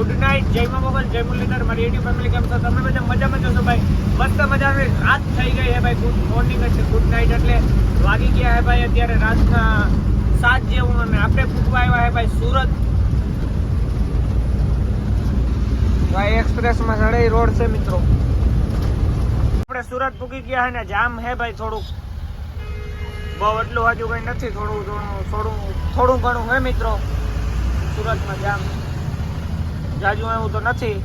Good night, જય મા મોગલ, જય મુરલીધર, મારી યુટ્યુબ ફેમિલી કેમ છો? તમે બધા મજામાં છો? ભાઈ મસ્ત મજાની રાત થઈ ગઈ છે ભાઈ, ગુડ મોર્નિંગ છે, ગુડ નાઇટ એટલે વાગી ગયા છે ભાઈ અત્યારે રાતના 7 જેવું, અને આપણે પૂછવા આવ્યા છે ભાઈ સુરત. ભાઈ એક્સપ્રેસમાં સડાઈ રોડ છે મિત્રો. આપણે સુરત પૂકી ગયા છે ને જામ હે ભાઈ, થોડુંક બહુ એટલું હજુ કઈ નથી, થોડું ઘણું હે મિત્રો. સુરતમાં જામ જાજુ એવું તો નથી,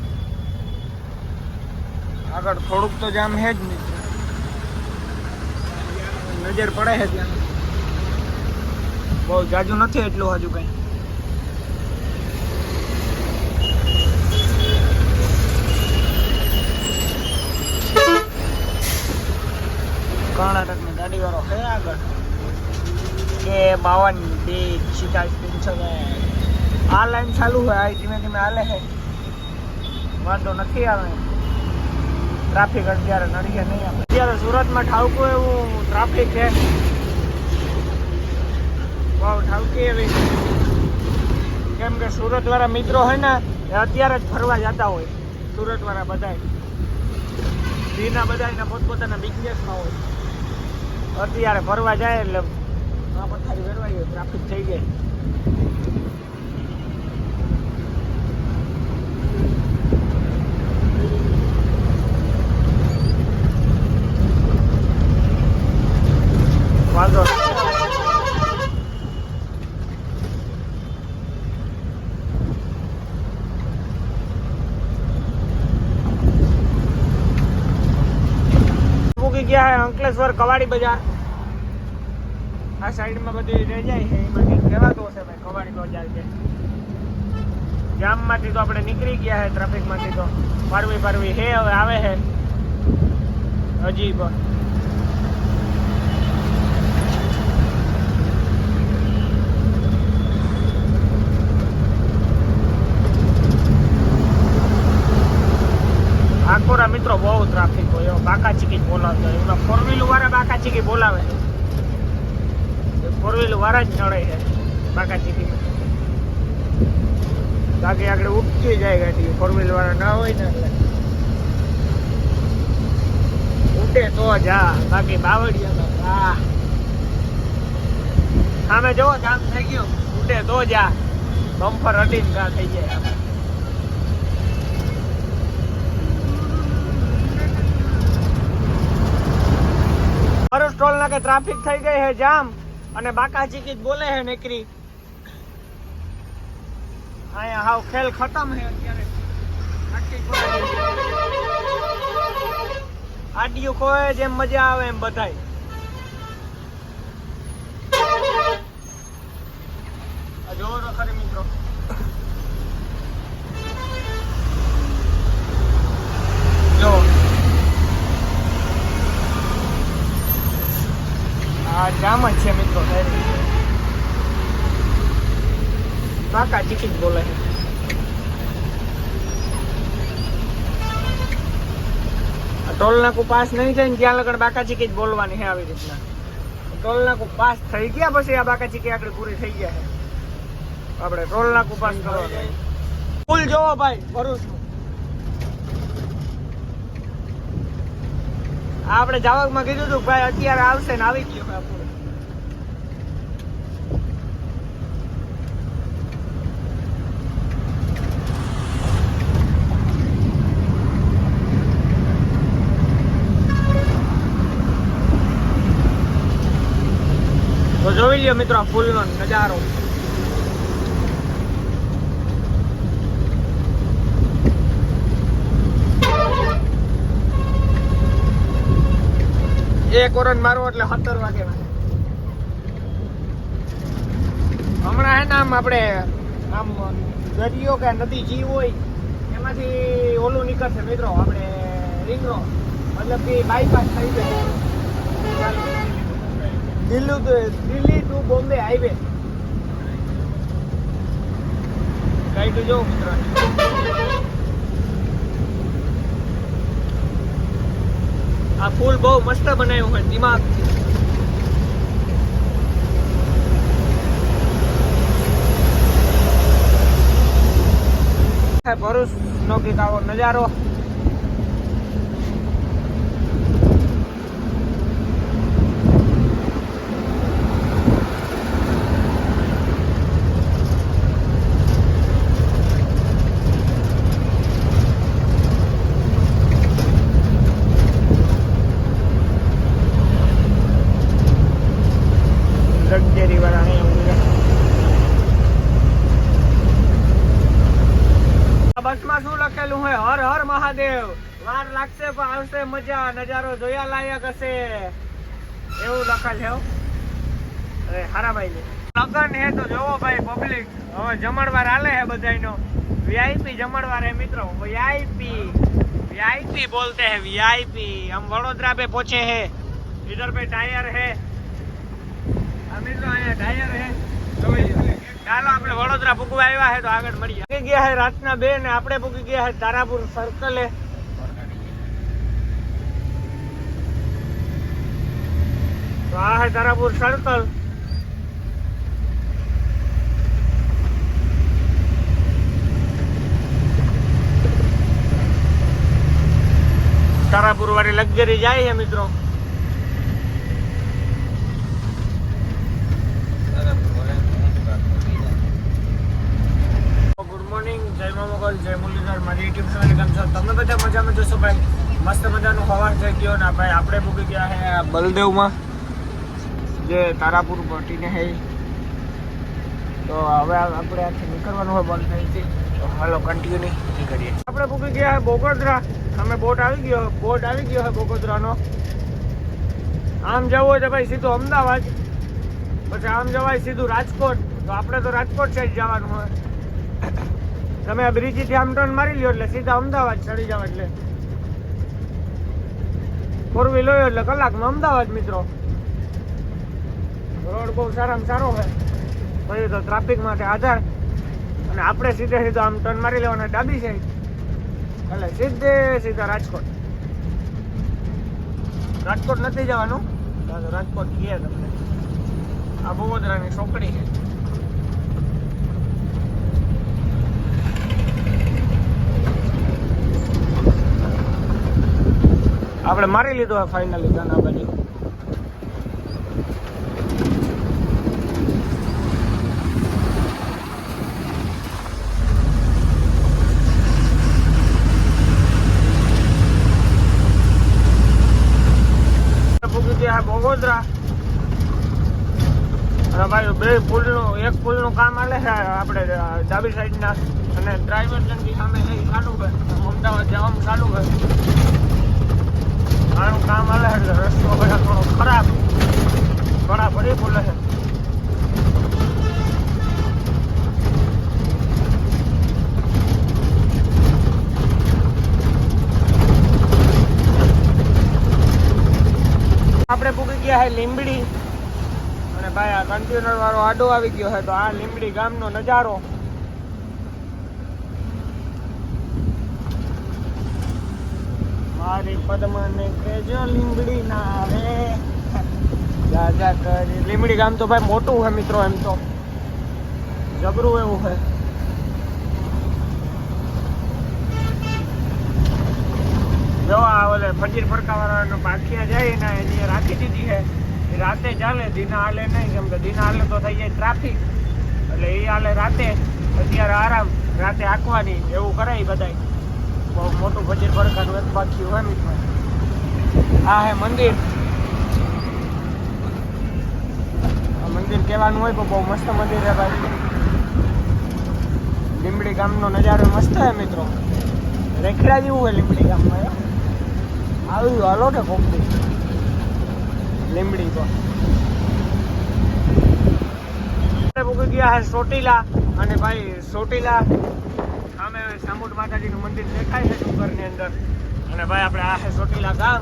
આગળ થોડુંક તો જામ હે જ મિત્રો. નજર પડે છે ત્યાં, બહુ જાજુ નથી એટલું હજુ કઈ. કર્ણાટક ની ગાડી વાળો છે આગળ કે 52 આ લાઈન ચાલુ હોય, ધીમે ધીમે હાલે છે, વાંધો નથી આવે. ટ્રાફિક અત્યારે નડીએ નહીં આવે. અત્યારે સુરતમાં ઠાવકું એવું ટ્રાફિક છે, બહુ ઠાવકી એવી. કેમ કે સુરત વાળા મિત્રો હોય ને એ અત્યારે જ ફરવા જતા હોય. સુરત વાળા બધા દીના બધા પોતપોતાના બિઝનેસમાં હોય, અત્યારે ફરવા જાય એટલે આ પથારી વેરવાઈ હોય, ટ્રાફિક થઈ જાય. વાંધો પૂકી ગયા હે અંકલેશ્વર કવાડી બજાર. આ સાઈડમાં બધી રહી જાય છે, એમાં કંઈક કહેવાતું હશે ભાઈ કવાડી બજાર છે. જામમાંથી તો આપણે નીકળી ગયા છે, ટ્રાફિકમાંથી તો ફરવી હે. હવે આવે છે હજી પણ. આકોરા મિત્રો બહુ ટ્રાફિક હોય, એવો બાકા ચીકી બોલાવતો હોય. એમના 4 વાળા બાકા ચીકી બોલાવે છે, 4 વાળા જ નડે છે બાકા ચીકી. બાકી આગળ ઉઠી જાય ગાડી, 4 વાળા ના હોય ને એટલે ઉઠે તો જા, બાકી બાવળિયા સામે જોવો જામ થઈ ગયો, ઉઠે તો જા, બમ્પર હટીને ગા થઈ જાય. સ્ટોલ ના કે ટ્રાફિક થઈ ગઈ છે જામ, અને બાકા ચીકી બોલે છે નીકળી. અહીંયા હાવ ખેલ ખતમ છે અત્યારે. આડિયું ખોય જેમ મજા આવે એમ બધાય. જોવો તો ખરી મિત્રો, જો આ જામ જ છે મિત્રો. બાકા ચીકી જ બોલે છે. ટોલ નાકું પાસ નહીં થાય ને ત્યાં લગન બાકા ચીકી જ બોલવાની છે આવી રીતના. ટોલ નાકું પાસ થઈ ગયા પછી આ બાકા ચીકી આગળ પૂરી થઈ ગયા છે. આપણે ટોલ નાકું પાસ કરવાનું. ફૂલ જોવો ભાઈ ભરું છું. આપણે જાવકમાં કીધું હતું ભાઈ અત્યારે આવશે ને આવી ગયો. તો જોઈ લ્યો મિત્રો આ ફૂલનો નજારો. એક ઓરન મારો એટલે 17 વાગે. હમણાં હે ને આમ આપણે આમ દરિયો કે નદી જી હોય એમાંથી ઓલું નીકળશે મિત્રો, આપણે રિંગ રોડ, મતલબ કે બાયપાસ થઈ જાય Delhi to Bombay highway. Guide જો મિત્રો, આ ફૂલ બહુ મસ્ત બનાવ્યું હોય દિમાગથી. ભરૂચ નો કંઈક આવો નજારો. લક્ઝરી વાળા બસમાં શું લખેલું હોય? હર હર મહાદેવ. વાર લાગશે પણ આવશે મજા, નજારો જોયા લાયક હશે એવું લખેલ છે. અરે હારા ભાઈ લગન હે તો જોવો ભાઈ પબ્લિક. હવે જમણવાર હાલે હે બધાયનો. વીઆઈપી જમણવાર હે મિત્રો. वीआईपी बोलते हैं, वीआईपी. हम वडोदरा पे पहुंचे हैं. इधर पे टायर है મિત્રો, અહીંયા ટાયર હે. ચાલો આપણે વડોદરા પૂગવા આવ્યા હે તો આગળ મળીએ. પૂગી ગયા હે રાતના 2 ને આપણે પૂગી ગયા હે તારાપુર સર્કલે. તો આ હે તારાપુર સર્કલ. તારાપુર વાળી લક્ઝરી જાય છે મિત્રો. જય મોગલ, જય મુરલીધર. મારી યુટ્યુબ ચેનલ કેમ છો? તમે બધા મજામાં જશો ભાઈ. મસ્ત મજાનું હવાન થઈ ગયો ને ભાઈ આપણે પૂકી ગયા હે બલદેવમાં, જે તારાપુર પહોંચીને હે. તો હવે આપણે આથી નીકળવાનું હોય બલદેવથી. તો હાલો કન્ટિન્યુ કરીએ. આપણે પૂકી ગયા હે બોગોદરા. અમે બોટ આવી ગયો હે બોગોદરાનો. આમ જવું હોય તો ભાઈ સીધું અમદાવાદ, પછી આમ જવાય સીધું રાજકોટ. તો આપણે તો રાજકોટ સાઈડ જવાનું હોય. તમે આ બ્રિજથી આમ ટર્ન મારી લ્યો એટલે સીધા અમદાવાદ ચડી જાવ. એટલે 4 વ્હીલ હોય એટલે કલાકમાં અમદાવાદ મિત્રો. રોડ બહુ સારામાં સારો હોય. પછી તો ટ્રાફિક માટે આધાર. અને આપણે સીધો આમ ટર્ન મારી લેવાના ડાબી સાઈડ એટલે સીધા રાજકોટ. રાજકોટ નથી જવાનું, રાજકોટ કહીએ તમને. આ બોગોદરાની ચોકડી છે. આપણે મારી લીધો ફાઇનલી ગાના બાજુ. પૂકી ગયા બોગોદરા. અને ભાઈ બે પુલનું એક પુલનું કામ હાલે છે આપણે ડાબી સાઈડના. અને ડ્રાઈવર જલ્દી સામે ચાલુ છે, અમદાવાદ જવાનું ચાલુ છે. આનું કામ હાલે એટલે રસ્તો બધા થોડો ખરાબ, ઘણા ભરી બોલે છે. આપણે પૂકી ગયા છે લીંબડી. અને ભાઈ આ કન્ટેનર વાળો આડો આવી ગયો છે. તો આ લીંબડી ગામનો નજારો. મારી પદ્મને કેજો લીંબડી ના આવે જા કરી. લીંબડી ગામ તો ભાઈ મોટું છે મિત્રો. એમ તો જબરું એવું છે. જો આ ઓલે ફજીર ફરકા વાળાનો પાખિયા જાય ને એની રાખી દીધી છે. એ રાતે ચાલે, દિના હાલે નહીં. કેમ કે દિના હાલે તો થઈ જાય ટ્રાફિક, એટલે એ હાલે રાતે. અત્યારે આરામ, રાતે આંકવાની એવું કરાય બધાય. બહુ મોટું ફજીર ફરકાનું એક પાખ્યું હોય મિત્રો. આ હે મંદિર. આ મંદિર કહેવાનું હોય તો બહુ મસ્ત મંદિર છે ભાઈ. લીંબડી ગામનો નજારો મસ્ત છે મિત્રો. રેખડા જેવું હોય લીંબડી ગામમાં. આવ્યું હાલો ને કોકડી લીંબડી પર. પૂકી ગયા છે ચોટીલા. અને ભાઈ ચોટીલા સામે સામુંડ માતાજીનું મંદિર દેખાય છે ડુંગરની અંદર. અને ભાઈ આપણે આ છે ચોટીલા ગામ.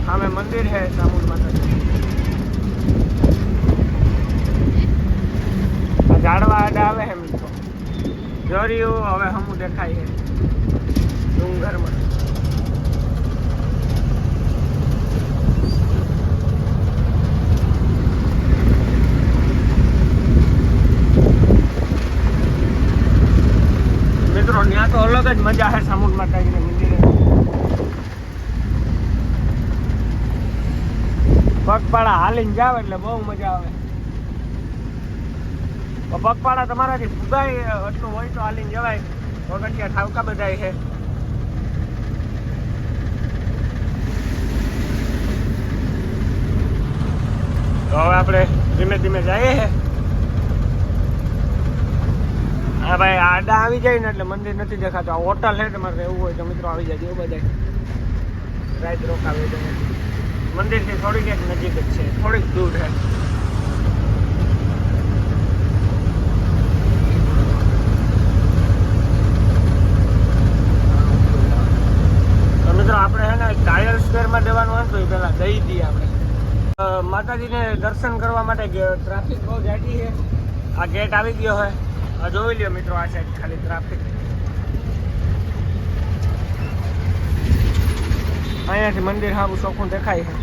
સામે મંદિર છે સામુંડ માતાજી. આ ઝાડવા આડા આવે છે મિત્રો. જરિયું હવે હમું દેખાય છે ડુંગરમાં. તો અલગ જ મજા છે સામુંડ માતાજીના મંદિરે. પગપાળા હાલીને જાવ એટલે બહુ મજા આવે. પગપાળા તમારાથી ફુગાય એટલું હોય તો હાલીને જવાય. પગથિયા ઠાવકા બધાય છે. તો હવે આપણે ધીમે ધીમે જઈએ છે. હા ભાઈ, આડા આવી જાય ને એટલે મંદિર નથી દેખાતું. આ હોટલ છે, તમારે રહેવું હોય તો મિત્રો આવી જાય. બધા રાત રોકાવે છે. મંદિરથી થોડીક એક નજીક જ છે, થોડીક દૂર છે. તો મિત્રો આપણે છે ને ટાયર સ્ક્વેરમાં જવાનું હોય તો એ પહેલાં દઈ દઈએ આપણે. માતાજીને દર્શન કરવા માટે ટ્રાફિક બહુ જાડી છે. આ ગેટ આવી ગયો હોય. જોઈ લ્યો મિત્રો, આ સાઈડ ખાલી ટ્રાફિક. અહીંયાથી મંદિર સારું ચોખ્ખું દેખાય છે.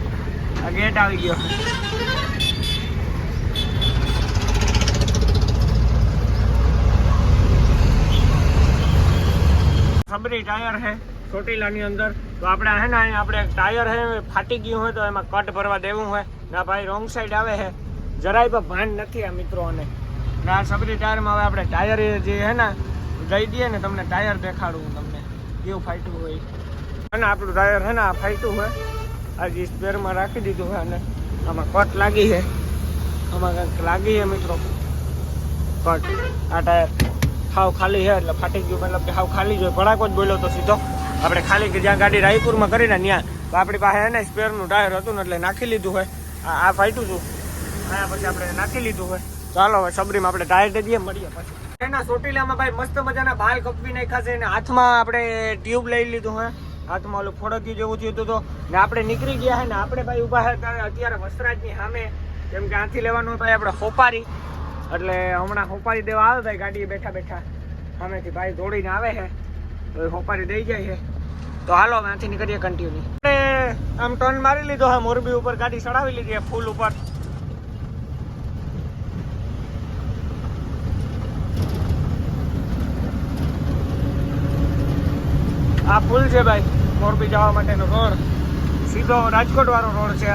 આ ગેટ આવી ગયો છે. સબરી ટાયર છે ચોટીલાની અંદર. તો આપણે છે ને અહીંયા આપણે ટાયર છે ફાટી ગયું હોય તો એમાં કટ ભરવા દેવું હોય. ના ભાઈ રોંગ સાઈડ આવે છે, જરાય પણ ભાન નથી આ મિત્રોને. ના સબરી ટાયરમાં હવે આપણે ટાયર જે છે ને દઈ દઈએ ને, તમને ટાયર દેખાડું તમને કેવું ફાટ્યું હોય. અને આપણું ટાયર છે ને આ ફાટ્યું હોય. આ જે સ્પેરમાં રાખી દીધું હોય અને આમાં કટ લાગી છે. આમાં કંઈક લાગી છે મિત્રો કટ. આ ટાયર હાવ ખાલી છે એટલે ફાટી ગયું. મતલબ કે હાવ ખાલી જોઈએ. ભડાકો જ બોલ્યો તો સીધો. આપણે ખાલી કે જ્યાં ગાડી રાયપુરમાં કરીને ત્યાં તો આપણી પાસે એને સ્પેરનું ટાયર હતું ને એટલે નાખી લીધું હોય. આ ફાટ્યું હતું અહીંયા પછી આપણે નાખી લીધું હોય. ચાલો હવે સબરીમાં આપણે ટાયર દઈ દઈએ, મળીએ પછી. એના ચોટીલામાં ભાઈ મસ્ત મજાના બાલ કપવી નાખ્યા છે. અને હાથમાં આપણે ટ્યુબ લઈ લીધું હોય. હાથમાં ઓલું ફોડક્યું જેવું થયું હતું તો ને આપણે નીકળી ગયા છે ને આપણે ભાઈ ઊભા છે અત્યારે વસરાજની સામે. કેમ કે આથી લેવાનું ભાઈ આપણે હોપારી, એટલે હમણાં હોપારી દેવા આવે ભાઈ ગાડીએ બેઠા બેઠા. સામેથી ભાઈ દોડીને આવે છે તો હોપારી દઈ જાય છે. તો હાલો હવે આથી નીકળીએ કન્ટિન્યુ. આપણે આમ ટર્ન મારી લીધો હા, મોરબી ઉપર ગાડી ચડાવી લીધી ફૂલ ઉપર. આ પુલ છે ભાઈ મોરબી જવા માટેનો રોડ. સીધો રાજકોટ વાળો રોડ છે.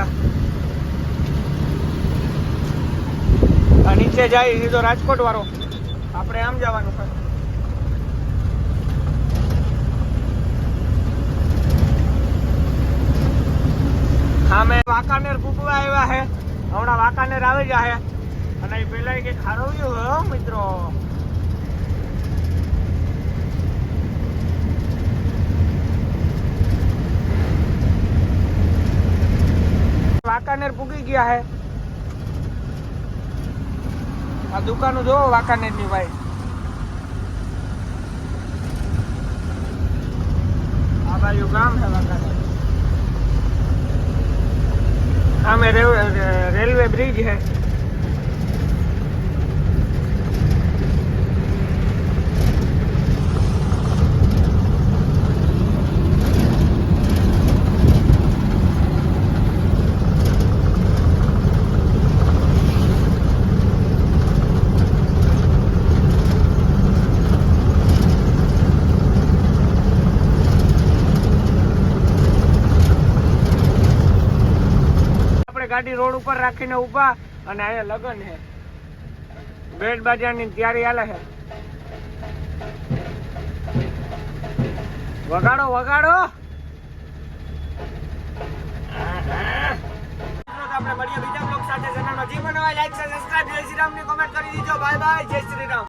આ નીચે જાય સીધો રાજકોટ વાળો. આપણે આમ જવાનું છે. હા, મેં વાંકાનેર કૂકવા આવ્યા છે. હમણાં વાંકાનેર આવી જાય અને એ પેલા કંઈક હારવ્યું હો મિત્રો. વાંકાનેર પૂગી ગયા હે. આ દુકાનો જોવો વાંકાનેર ની ભાઈ. આ બાજુ ગામ છે વાંકાનેર. સામે રેલવે બ્રિજ છે. ગાડી રોડ ઉપર રાખીને ઊભા અને અહીંયા લગન છે. બેટ બાજાની તૈયારી હાલે છે. વગાડો વગાડો. આપણે મળીએ બીજા બ્લોગ સાથે. ચેનલમાં જે બનાવાય લાઈક સબસ્ક્રાઇબ. જય શ્રી રામ ની કોમેન્ટ કરી દીજો. Bye bye. જય શ્રી રામ.